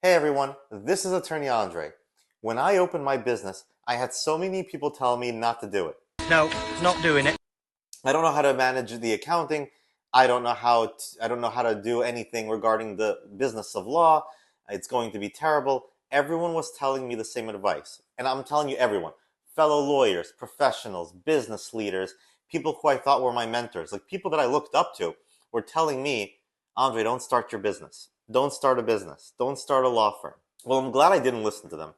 Hey everyone, this is Attorney Andre. When I opened my business, I had so many people tell me not to do it. No, not doing it. I don't know how to manage the accounting. I don't know how to do anything regarding the business of law. It's going to be terrible. Everyone was telling me the same advice. And I'm telling you everyone, fellow lawyers, professionals, business leaders, people who I thought were my mentors, like people that I looked up to, were telling me, Andre, don't start your business. Don't start a business. Don't start a law firm. Well, I'm glad I didn't listen to them.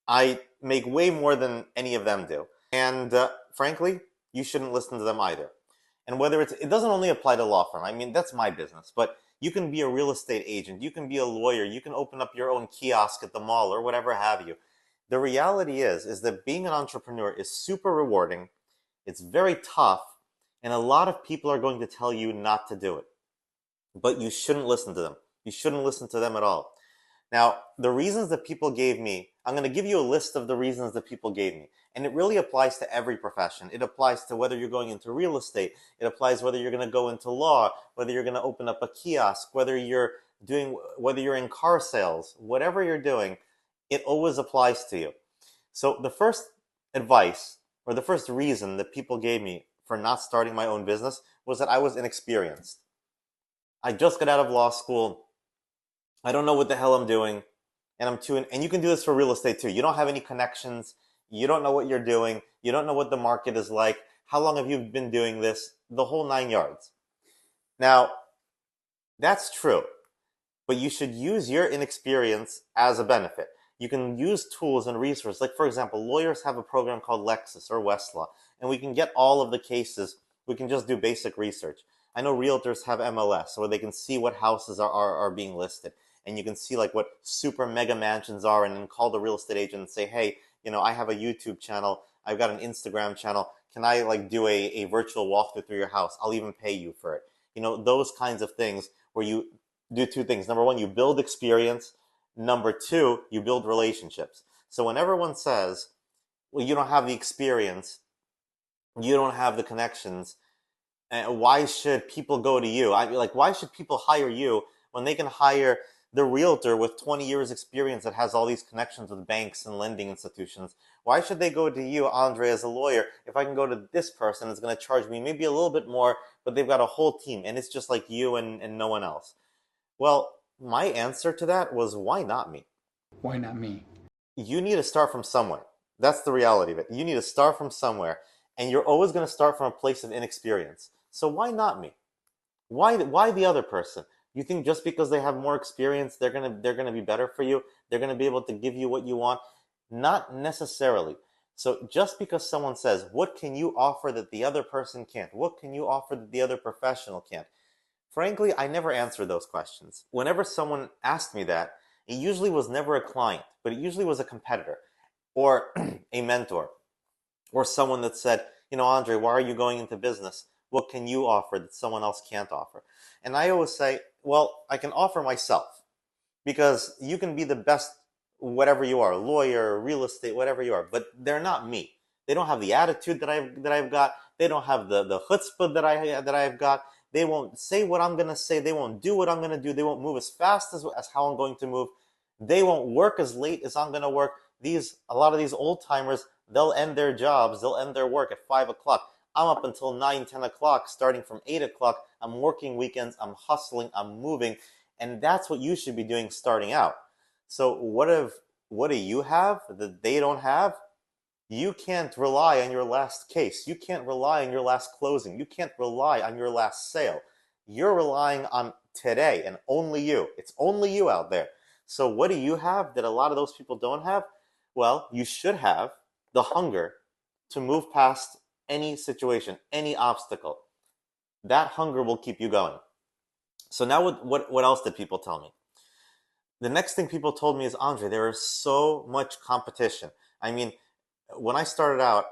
I make way more than any of them do. And frankly, you shouldn't listen to them either. And whether it doesn't only apply to law firm. I mean, that's my business, but you can be a real estate agent, you can be a lawyer, you can open up your own kiosk at the mall or whatever have you. The reality is that being an entrepreneur is super rewarding. It's very tough, and a lot of people are going to tell you not to do it. But you shouldn't listen to them. You shouldn't listen to them at all. Now, the reasons that people gave me, I'm going to give you a list of the reasons that people gave me. And it really applies to every profession. It applies to whether you're going into real estate. It applies whether you're going to go into law, whether you're going to open up a kiosk, whether you're in car sales, whatever you're doing, it always applies to you. So the first advice or the first reason that people gave me for not starting my own business was that I was inexperienced. I just got out of law school. I don't know what the hell I'm doing, and and you can do this for real estate too. You don't have any connections. You don't know what you're doing. You don't know what the market is like. How long have you been doing this? The whole nine yards. Now, that's true, but you should use your inexperience as a benefit. You can use tools and resources. Like, for example, lawyers have a program called Lexis or Westlaw, and we can get all of the cases. We can just do basic research. I know realtors have MLS where they can see what houses are being listed. And you can see like what super mega mansions are, and then call the real estate agent and say, hey, I have a YouTube channel. I've got an Instagram channel. Can I like do a virtual walkthrough through your house? I'll even pay you for it. Those kinds of things where you do two things. Number one, you build experience. Number two, you build relationships. So when everyone says, well, you don't have the experience, you don't have the connections, and why should people go to you? I mean, like, why should people hire you when they can hire the realtor with 20 years experience that has all these connections with banks and lending institutions? Why should they go to you, Andre, as a lawyer, if I can go to this person that's going to charge me maybe a little bit more, but they've got a whole team and it's just like you and no one else? Well, my answer to that was, why not me? Why not me? You need to start from somewhere. That's the reality of it. You need to start from somewhere, and you're always going to start from a place of inexperience. So why not me? Why the other person? You think just because they have more experience, they're gonna be better for you? They're gonna be able to give you what you want? Not necessarily. So just because someone says, "What can you offer that the other person can't? What can you offer that the other professional can't?" Frankly, I never answered those questions. Whenever someone asked me that, it usually was never a client, but it usually was a competitor or a mentor or someone that said, Andre, why are you going into business? What can you offer that someone else can't offer? And I always say, well, I can offer myself, because you can be the best whatever you are, lawyer, real estate, whatever you are, but they're not me. They don't have the attitude that I've got. They don't have the chutzpah that I've got. They won't say what I'm gonna say. They won't do what I'm gonna do. They won't move as fast as how I'm going to move. They won't work as late as I'm gonna work. A lot of these old timers, they'll end their jobs, they'll end their work at 5 o'clock. I'm up until 9, 10 o'clock, starting from 8 o'clock. I'm working weekends, I'm hustling, I'm moving, and that's what you should be doing starting out. So what do you have that they don't have? You can't rely on your last case. You can't rely on your last closing. You can't rely on your last sale. You're relying on today and only you. It's only you out there. So what do you have that a lot of those people don't have? Well, you should have the hunger to move past any situation, any obstacle. That hunger will keep you going. So now what else did people tell me? The next thing people told me is, Andre, there is so much competition. I mean, when I started out,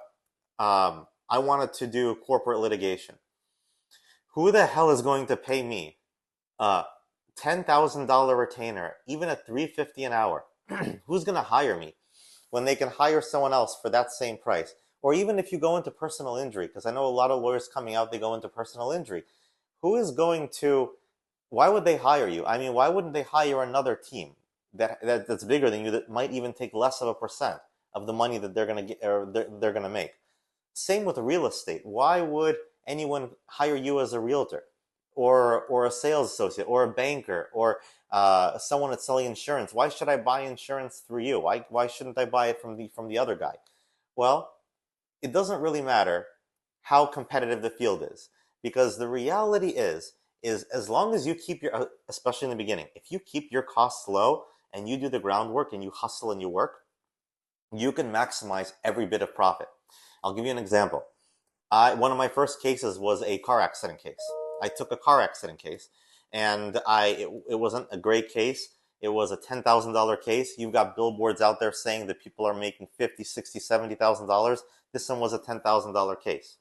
I wanted to do corporate litigation. Who the hell is going to pay me a $10,000 retainer, even at $350 an hour? Who's going to hire me when they can hire someone else for that same price? Or even if you go into personal injury, because I know a lot of lawyers coming out, they go into personal injury. Who is going to, why would they hire you? I mean, why wouldn't they hire another team? that's bigger than you, that might even take less of a percent of the money that they're going to get, or they're going to make. Same with real estate. Why would anyone hire you as a realtor, or a sales associate, or a banker, or someone that's selling insurance? Why should I buy insurance through you? Why shouldn't I buy it from the other guy? Well, it doesn't really matter how competitive the field is, because the reality is as long as you keep your, especially in the beginning, if you keep your costs low and you do the groundwork and you hustle and you work, you can maximize every bit of profit. I'll give you an example. One of my first cases was a car accident case. I took a car accident case, and it wasn't a great case. It was a $10,000 case. You've got billboards out there saying that people are making $50, $60, $70,000. This one was a $10,000 case.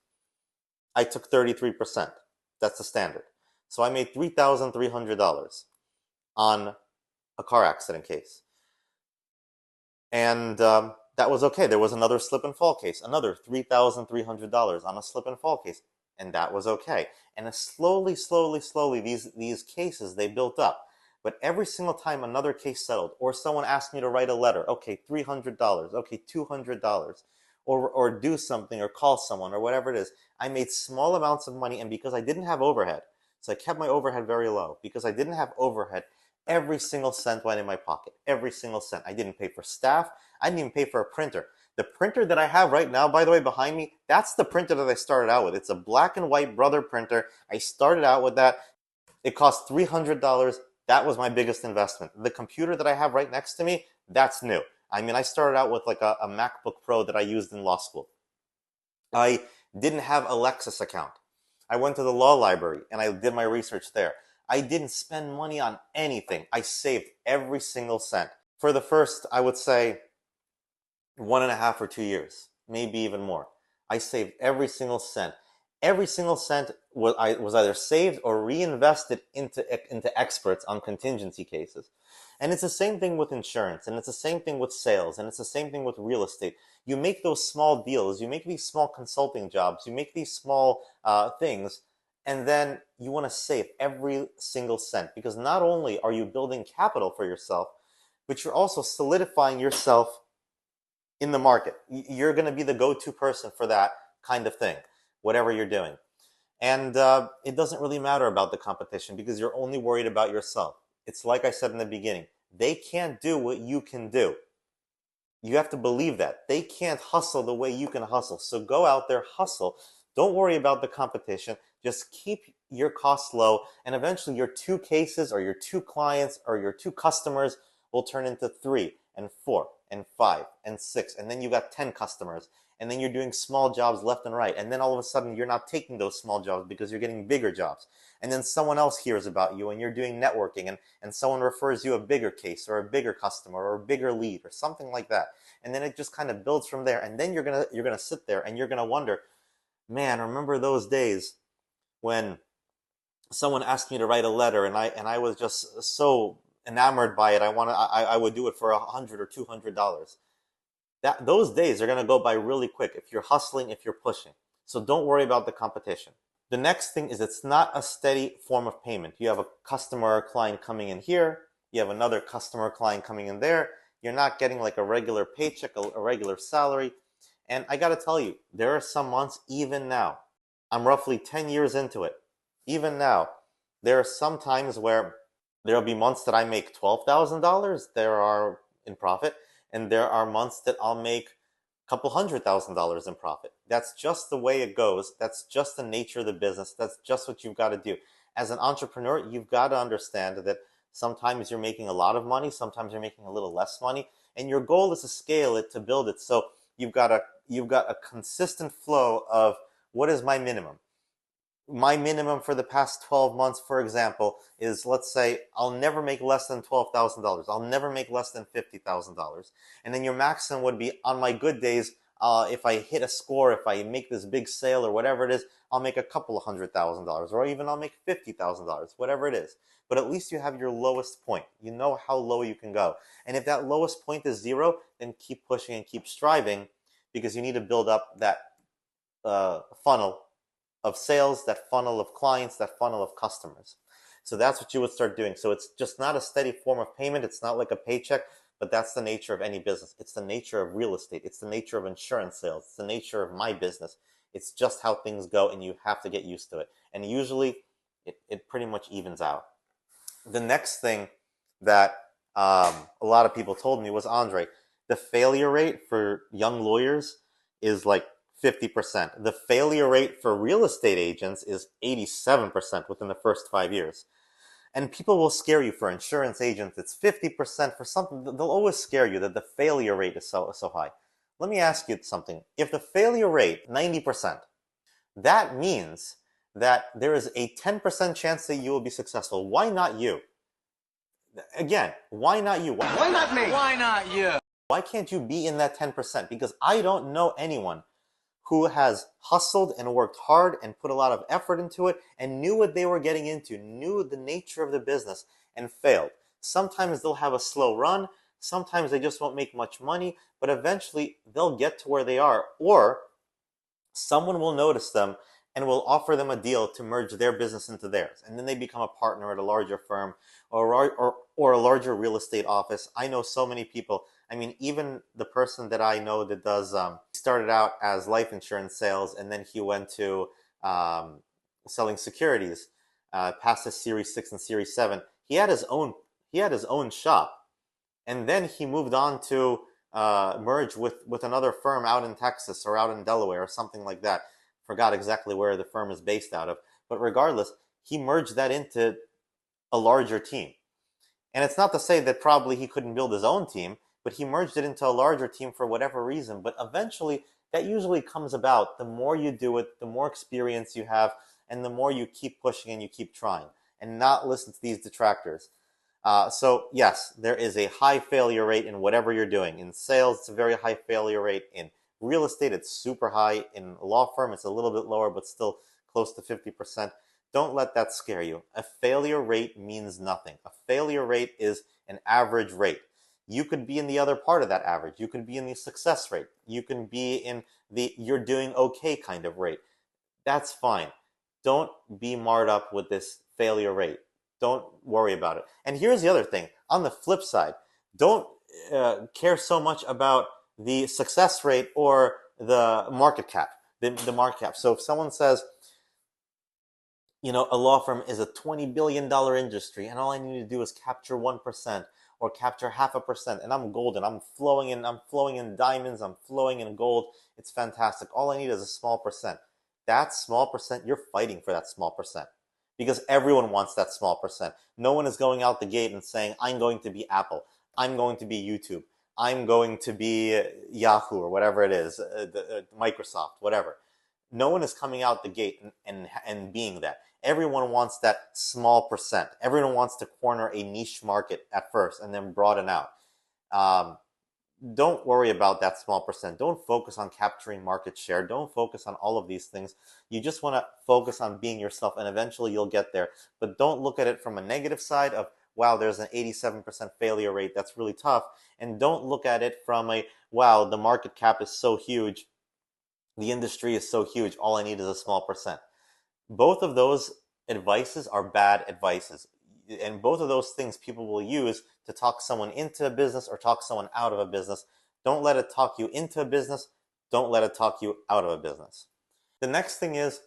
I took 33%. That's the standard. So I made $3,300 on a car accident case. And that was okay. There was another slip and fall case, another $3,300 on a slip and fall case, and that was okay. And slowly, these cases, they built up. But every single time another case settled, or someone asked me to write a letter, okay, $300, okay, $200, or do something, or call someone, or whatever it is, I made small amounts of money, and because I didn't have overhead, so I kept my overhead very low. Because I didn't have overhead, every single cent went in my pocket. Every single cent. I didn't pay for staff. I didn't even pay for a printer. The printer that I have right now, by the way, behind me, that's the printer that I started out with. It's a black and white Brother printer. I started out with that. It cost $300. That was my biggest investment. The computer that I have right next to me, that's new. I mean, I started out with like a MacBook Pro that I used in law school. I didn't have a Lexis account. I went to the law library and I did my research there. I didn't spend money on anything. I saved every single cent. For the first, I would say, 1.5 or 2 years, maybe even more. I saved every single cent. Every single cent was either saved or reinvested into experts on contingency cases. And it's the same thing with insurance, and it's the same thing with sales, and it's the same thing with real estate. You make those small deals, you make these small consulting jobs, you make these small things, and then you want to save every single cent, because not only are you building capital for yourself, but you're also solidifying yourself in the market. You're going to be the go-to person for that kind of thing, whatever you're doing. And it doesn't really matter about the competition, because you're only worried about yourself. It's like I said in the beginning, they can't do what you can do. You have to believe that. They can't hustle the way you can hustle. So go out there, hustle. Don't worry about the competition. Just keep your costs low, and eventually your 2 cases or your 2 clients or your 2 customers will turn into 3 and 4 and 5 and 6, and then you got 10 customers, and then you're doing small jobs left and right, and then all of a sudden you're not taking those small jobs because you're getting bigger jobs, and then someone else hears about you and you're doing networking, and someone refers you a bigger case or a bigger customer or a bigger lead or something like that, and then it just kind of builds from there. And then you're gonna sit there and you're gonna wonder, man, remember those days when someone asked me to write a letter, and I was just so enamored by it. I would do it for $100 or $200. Those days are gonna go by really quick if you're hustling, if you're pushing. So don't worry about the competition. The next thing is, it's not a steady form of payment. You have a customer or client coming in here, you have another customer or client coming in there. You're not getting like a regular paycheck, a regular salary. And I gotta tell you, there are some months, even now, I'm roughly 10 years into it. Even now, there are some times where there'll be months that I make $12,000 there are in profit, and there are months that I'll make a couple $100,000 in profit. That's just the way it goes. That's just the nature of the business. That's just what you've got to do. As an entrepreneur, you've got to understand that sometimes you're making a lot of money, sometimes you're making a little less money, and your goal is to scale it, to build it. So you've got a consistent flow of, what is my minimum? My minimum for the past 12 months, for example, is, let's say, I'll never make less than $12,000. I'll never make less than $50,000. And then your maximum would be, on my good days, if I hit a score, if I make this big sale or whatever it is, I'll make a couple of $100,000, or even I'll make $50,000, whatever it is. But at least you have your lowest point. You know how low you can go. And if that lowest point is 0, then keep pushing and keep striving, because you need to build up that funnel of sales, that funnel of clients, that funnel of customers. So that's what you would start doing. So it's just not a steady form of payment. It's not like a paycheck, but that's the nature of any business. It's the nature of real estate. It's the nature of insurance sales. It's the nature of my business. It's just how things go, and you have to get used to it. And usually it pretty much evens out. The next thing that a lot of people told me was, Andre, the failure rate for young lawyers is like 50%. The failure rate for real estate agents is 87% within the first 5 years. And people will scare you. For insurance agents, it's 50%. For something, they'll always scare you that the failure rate is so high. Let me ask you something. If the failure rate 90%, that means that there is a 10% chance that you will be successful. Why not you? Again, why not you? Why not me? Why not you? Why can't you be in that 10%? Because I don't know anyone who has hustled and worked hard and put a lot of effort into it and knew what they were getting into, knew the nature of the business, and failed. Sometimes they'll have a slow run, sometimes they just won't make much money, but eventually they'll get to where they are, or someone will notice them and will offer them a deal to merge their business into theirs, and then they become a partner at a larger firm or a larger real estate office. I know so many people. I mean, even the person that I know that does started out as life insurance sales, and then he went to selling securities, past his Series 6 and Series 7. He had his own shop, and then he moved on to merge with another firm out in Texas or out in Delaware or something like that. Forgot exactly where the firm is based out of, but regardless, he merged that into a larger team. And it's not to say that probably he couldn't build his own team, but he merged it into a larger team for whatever reason. But eventually, that usually comes about. The more you do it, the more experience you have, and the more you keep pushing and you keep trying, and not listen to these detractors. So yes, there is a high failure rate in whatever you're doing. In sales, it's a very high failure rate. In real estate, it's super high. In a law firm, it's a little bit lower, but still close to 50%. Don't let that scare you. A failure rate means nothing. A failure rate is an average rate. You could be in the other part of that average. You could be in the success rate. You can be in the you're doing okay kind of rate. That's fine. Don't be marred up with this failure rate. Don't worry about it. And here's the other thing. On the flip side, don't care so much about the success rate or the market cap. The market cap. So if someone says, a law firm is a $20 billion industry, and all I need to do is capture 1% or capture 0.5%, and I'm golden. I'm flowing in diamonds. I'm flowing in gold. It's fantastic. All I need is a small percent. That small percent, you're fighting for that small percent, because everyone wants that small percent. No one is going out the gate and saying, I'm going to be Apple. I'm going to be YouTube. I'm going to be Yahoo, or whatever it is, Microsoft, whatever. No one is coming out the gate and being that. Everyone wants that small percent. Everyone wants to corner a niche market at first and then broaden out. Don't worry about that small percent. Don't focus on capturing market share. Don't focus on all of these things. You just want to focus on being yourself, and eventually you'll get there. But don't look at it from a negative side of, wow, there's an 87% failure rate. That's really tough. And don't look at it from a, wow, the market cap is so huge. The industry is so huge. All I need is a small percent. Both of those advices are bad advices. And both of those things people will use to talk someone into a business or talk someone out of a business. Don't let it talk you into a business. Don't let it talk you out of a business. The next thing is,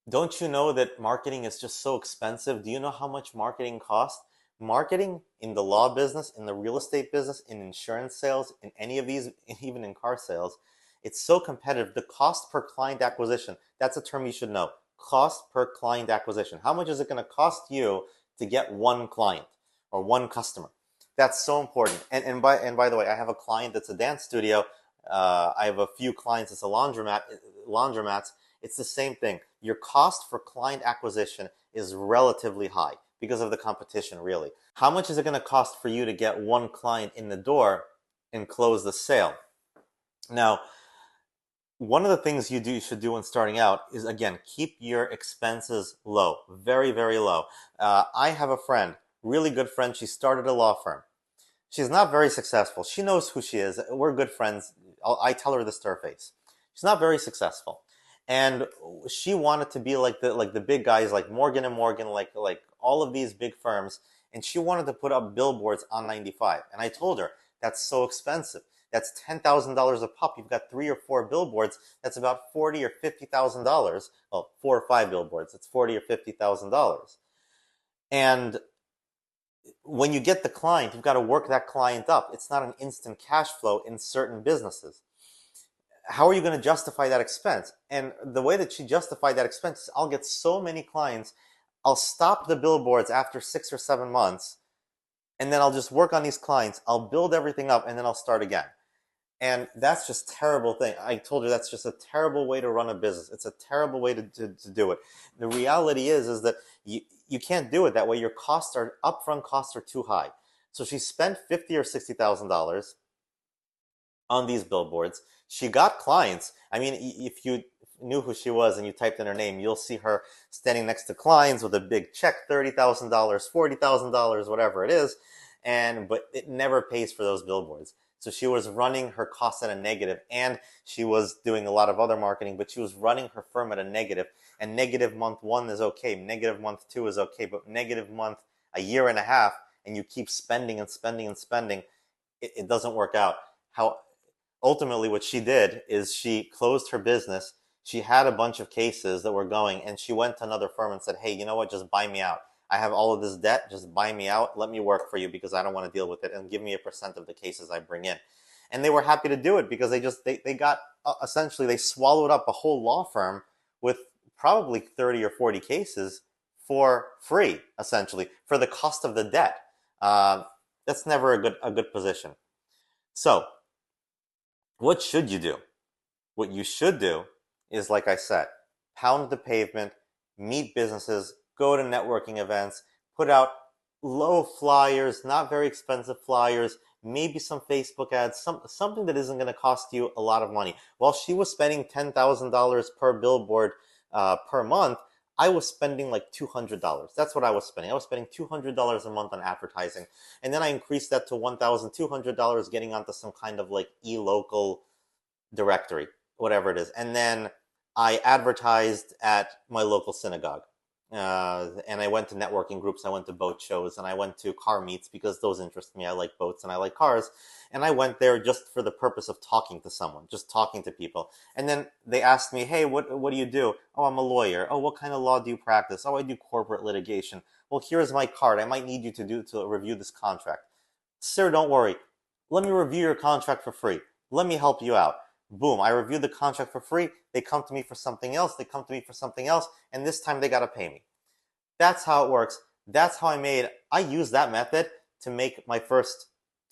don't you know that marketing is just so expensive? Do you know how much marketing costs? Marketing in the law business, in the real estate business, in insurance sales, in any of these, even in car sales, it's so competitive. The cost per client acquisition, that's a term you should know. Cost per client acquisition. How much is it going to cost you to get one client or one customer? That's so important. And by the way, I have a client that's a dance studio. I have a few clients that's a laundromats. It's the same thing. Your cost for client acquisition is relatively high because of the competition, really. How much is it going to cost for you to get one client in the door and close the sale? Now, one of the things you should do when starting out is, again, keep your expenses low, very, very low. I have a friend, really good friend. She started a law firm. She's not very successful. She knows who she is. We're good friends. I tell her this to her face. She's not very successful, and she wanted to be like the big guys, like Morgan and Morgan, like all of these big firms, and she wanted to put up billboards on 95. And I told her, that's so expensive. That's $10,000 a pop. You've got 3 or 4 billboards. That's about $40,000 or $50,000. Well, 4 or 5 billboards. It's $40,000 or $50,000. And when you get the client, you've got to work that client up. It's not an instant cash flow in certain businesses. How are you going to justify that expense? And the way that she justified that expense is, I'll get so many clients, I'll stop the billboards after 6 or 7 months, and then I'll just work on these clients. I'll build everything up, and then I'll start again. And that's just a terrible thing. I told her that's just a terrible way to run a business. It's a terrible way to do it. The reality is that you can't do it that way. Your upfront costs are too high. So she spent $50,000 or $60,000 on these billboards. She got clients. I mean, if you knew who she was and you typed in her name, you'll see her standing next to clients with a big check, $30,000, $40,000, whatever it is. But it never pays for those billboards. So she was running her costs at a negative, and she was doing a lot of other marketing, but she was running her firm at a negative. And negative month 1 is okay, negative month 2 is okay, but negative month, a year and a half, and you keep spending and spending and spending, it doesn't work out. Ultimately, what she did is she closed her business. She had a bunch of cases that were going, and she went to another firm and said, hey, you know what, just buy me out. I have all of this debt, just buy me out, let me work for you because I don't want to deal with it, and give me a percent of the cases I bring in. And they were happy to do it because they got, essentially, they swallowed up a whole law firm with probably 30 or 40 cases for free, essentially, for the cost of the debt. That's never a good position. So, what should you do? What you should do is, like I said, pound the pavement, meet businesses, go to networking events, put out low flyers, not very expensive flyers, maybe some Facebook ads, something that isn't going to cost you a lot of money. While she was spending $10,000 per billboard per month, I was spending like $200. That's what I was spending. I was spending $200 a month on advertising. And then I increased that to $1,200, getting onto some kind of like e-local directory, whatever it is. And then I advertised at my local synagogue. And I went to networking groups, I went to boat shows, and I went to car meets because those interest me. I like boats and I like cars. And I went there just for the purpose of talking to someone, just talking to people. And then they asked me, hey, what do you do? Oh, I'm a lawyer. Oh, what kind of law do you practice? Oh, I do corporate litigation. Well, here's my card. I might need you to review this contract. Sir, don't worry. Let me review your contract for free. Let me help you out. Boom, I reviewed the contract for free. They come to me for something else. They come to me for something else. And this time they got to pay me. That's how it works. That's how I used that method to make my first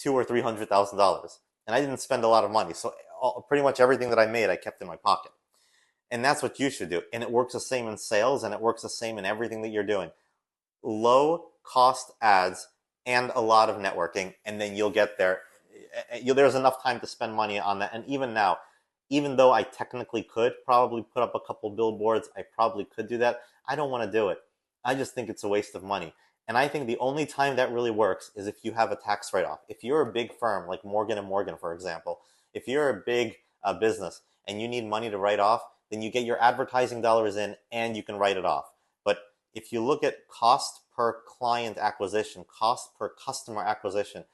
$200,000 or $300,000. And I didn't spend a lot of money. So pretty much everything that I made, I kept in my pocket. And that's what you should do. And it works the same in sales, and it works the same in everything that you're doing. Low cost ads and a lot of networking, and then you'll get there. There's enough time to spend money on that. And even now, even though I technically could probably put up a couple billboards, I probably could do that, I don't want to do it. I just think it's a waste of money. And I think the only time that really works is if you have a tax write-off. If you're a big firm like Morgan & Morgan, for example, if you're a big business and you need money to write off, then you get your advertising dollars in and you can write it off. But if you look at cost per client acquisition, cost per customer acquisition,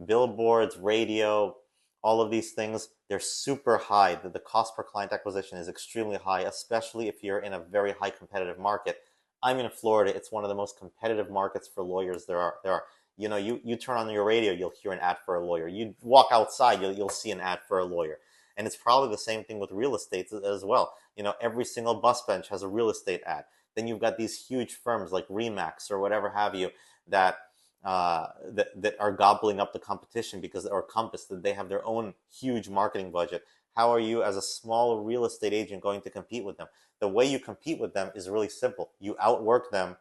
billboards, radio, all of these things, they're super high. The cost per client acquisition is extremely high, especially if you're in a very high competitive market. I'm in Florida. It's one of the most competitive markets for lawyers there are. You know, you turn on your radio, you'll hear an ad for a lawyer. You walk outside, you'll see an ad for a lawyer. And it's probably the same thing with real estate as well. You know, every single bus bench has a real estate ad. Then you've got these huge firms like Remax or whatever have you that are gobbling up the competition or Compass, that they have their own huge marketing budget. How are you as a small real estate agent going to compete with them? The way you compete with them is really simple. You outwork them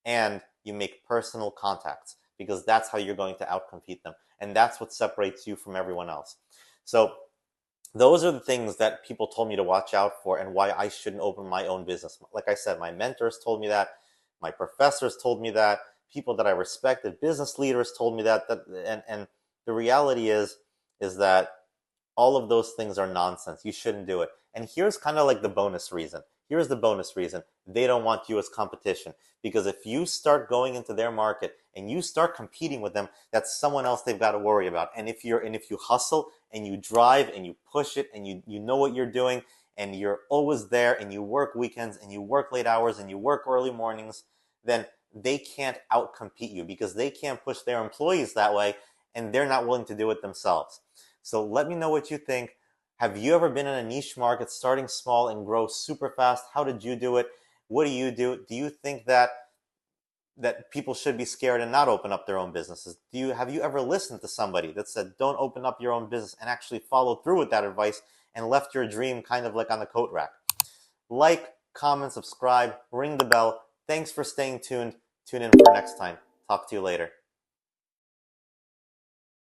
and you make personal contacts, because that's how you're going to outcompete them. And that's what separates you from everyone else. So those are the things that people told me to watch out for, and why I shouldn't open my own business. Like I said, my mentors told me that, my professors told me that, people that I respected, business leaders told me that, and the reality is that all of those things are nonsense. You shouldn't do it. And here's kind of like the bonus reason. Here's the bonus reason. They don't want you as competition. Because if you start going into their market and you start competing with them, that's someone else they've got to worry about. And if you hustle and you drive and you push it and you know what you're doing and you're always there and you work weekends and you work late hours and you work early mornings, then they can't outcompete you because they can't push their employees that way and they're not willing to do it themselves. So let me know what you think. Have you ever been in a niche market, starting small and grow super fast? How did you do it? What do you do? Do you think that people should be scared and not open up their own businesses? Have you ever listened to somebody that said don't open up your own business and actually followed through with that advice and left your dream kind of like on the coat rack? Like, comment, subscribe, ring the bell. Thanks for staying tuned. Tune in for next time. Talk to you later.